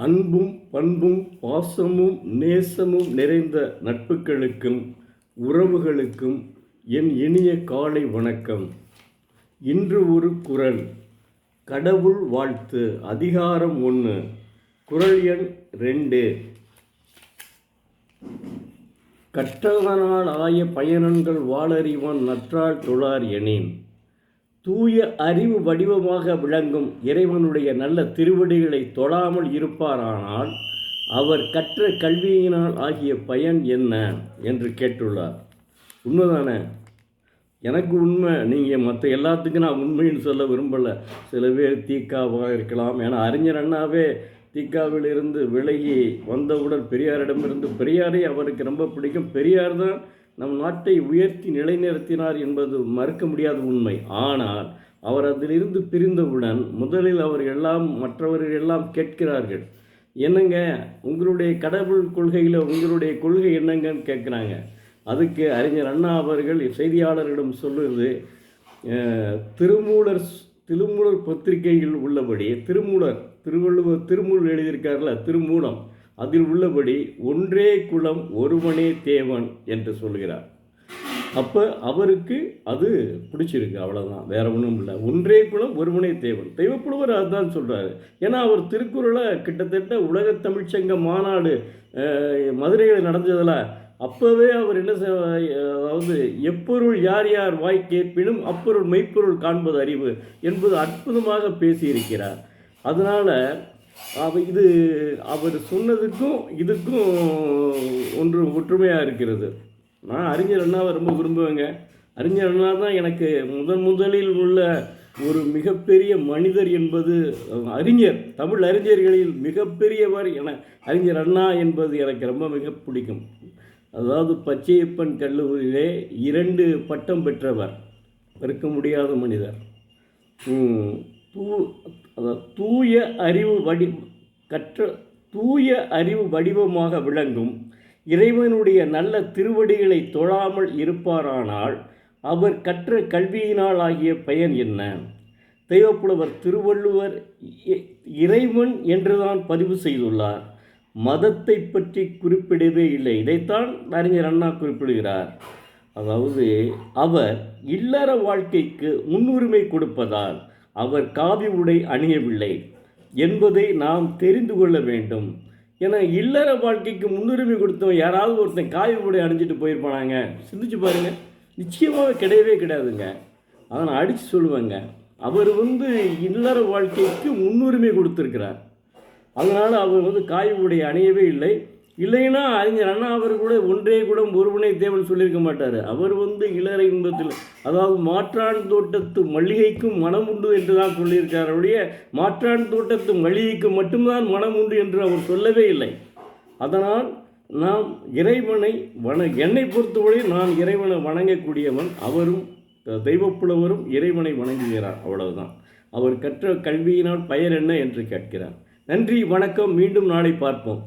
அன்பும் பண்பும் பாசமும் நேசமும் நிறைந்த நட்புகளுக்கும் உறவுகளுக்கும் என் இனிய காலை வணக்கம். இன்று ஒரு குறள். கடவுள் வாழ்த்து, அதிகாரம் 1, குறள் எண் 2. கற்றதனால் ஆய பயனன்கள் வாளறிவான் நற்றால் தொழார் எனின். தூய அறிவு வடிவமாக விளங்கும் இறைவனுடைய நல்ல திருவடிகளை தொழாமல் இருப்பாரானால் அவர் கற்ற கல்வியினால் ஆகிய பயன் என்ன என்று கேட்டுள்ளார். உண்மைதானே? எனக்கு உண்மை. நீங்கள் மற்ற எல்லாத்துக்கும் நான் உண்மைன்னு சொல்ல விரும்பலை. சில பேர் தீக்காவாக இருக்கலாம். ஏன்னா அறிஞர் அண்ணாவே தீக்காவிலிருந்து விலகி வந்தவுடன் பெரியாரிடமிருந்து, பெரியாரை அவருக்கு ரொம்ப பிடிக்கும். பெரியார் தான் நம் நாட்டை உயர்த்தி நிலைநிறுத்தினார் என்பது மறுக்க முடியாத உண்மை. ஆனால் அவர் அதிலிருந்து பிரிந்தவுடன் முதலில் மற்றவர்கள் எல்லாம் கேட்கிறார்கள், என்னங்க உங்களுடைய கடவுள் கொள்கையில் உங்களுடைய கொள்கை என்னங்கன்னு கேட்குறாங்க. அதுக்கு அறிஞர் அண்ணா அவர்கள் செய்தியாளர்களிடம் சொல்லுவது, திருமூலர் பத்திரிகையில் உள்ளபடி, திருவள்ளுவர் எழுதியிருக்கார்ல, திருமூலம், அதில் உள்ளபடி ஒன்றே குலம் ஒருவனே தேவன் என்று சொல்கிறார். அப்போ அவருக்கு அது பிடிச்சிருக்கு, அவ்வளோதான், வேற ஒன்றும் இல்லை. ஒன்றே குலம் ஒருவனே தேவன். தெய்வப்புலவர் அதுதான் சொல்கிறாரு. ஏன்னா அவர் திருக்குறளை கிட்டத்தட்ட உலக தமிழ்ச்சங்க மாநாடு மதுரையில் நடந்ததில் அப்போவே அவர் என்ன, அதாவது எப்பொருள் யார் யார் வாய் கேட்பினும் அப்பொருள் மெய்ப்பொருள் காண்பது அறிவு என்பது அற்புதமாக பேசியிருக்கிறார். அதனால் இது அவர் சொன்னதுக்கும் இதுக்கும் ஒன்று ஒற்றுமையாக இருக்கிறது. நான் அறிஞர் அண்ணாவை ரொம்ப விரும்புவேங்க. அறிஞர் அண்ணா தான் எனக்கு முதலில் உள்ள ஒரு மிகப்பெரிய மனிதர் என்பது அறிஞர், தமிழ் அறிஞர்களில் மிகப்பெரியவர் என அறிஞர் அண்ணா என்பது எனக்கு ரொம்ப மிக பிடிக்கும். அதாவது பச்சையப்பன் கல்லூரியிலே 2 பட்டம் பெற்றவர், மறுக்க முடியாத மனிதர். தூய அறிவு வடிவமாக விளங்கும் இறைவனுடைய நல்ல திருவடிகளை தொழாமல் இருப்பாரானால் அவர் கற்ற கல்வியினால் ஆகிய பயன் என்ன? தெய்வப்புலவர் திருவள்ளுவர் இறைவன் என்றுதான் பதிவு செய்துள்ளார். மதத்தை பற்றி குறிப்பிடவே இல்லை. இதைத்தான் அறிஞர் அண்ணா குறிப்பிடுகிறார். அதாவது அவர் இல்லற வாழ்க்கைக்கு முன்னுரிமை கொடுப்பதால் அவர் காவி உடை அணியவில்லை என்பதை நாம் தெரிந்து கொள்ள வேண்டும். ஏன்னா இல்லற வாழ்க்கைக்கு முன்னுரிமை கொடுத்தவன் யாராவது ஒருத்தன் காவி உடை அணிஞ்சிட்டு போயிருப்பானாங்க? சிந்திச்சு பாருங்கள். நிச்சயமாக கிடையவே கிடையாதுங்க. அதை நான் அடித்து சொல்லுவேங்க. அவர் இல்லற வாழ்க்கைக்கு முன்னுரிமை கொடுத்துருக்கிறார். அதனால் அவர் காவி உடை அணியவே இல்லை. இல்லைன்னா அறிஞர் அண்ணா அவர் கூட ஒன்றே குலம் ஒருவனே தேவன் சொல்லியிருக்க மாட்டார். அவர் இளர இன்பத்தில், அதாவது மாற்றான் தோட்டத்து மல்லிகைக்கும் மனம் உண்டு என்று தான் சொல்லியிருக்கார். அவருடைய மாற்றான் தோட்டத்து மல்லிகைக்கு மட்டும்தான் மனம் உண்டு என்று அவர் சொல்லவே இல்லை. அதனால் நாம் இறைவனை என்னை பொறுத்தவரை நான் இறைவனை வணங்கக்கூடியவன். அவரும் தெய்வப்புலவரும் இறைவனை வணங்குகிறார். அவ்வளவுதான். அவர் கற்ற கல்வியினால் பயன் என்ன என்று கேட்கிறார். நன்றி, வணக்கம். மீண்டும் நாளை பார்ப்போம்.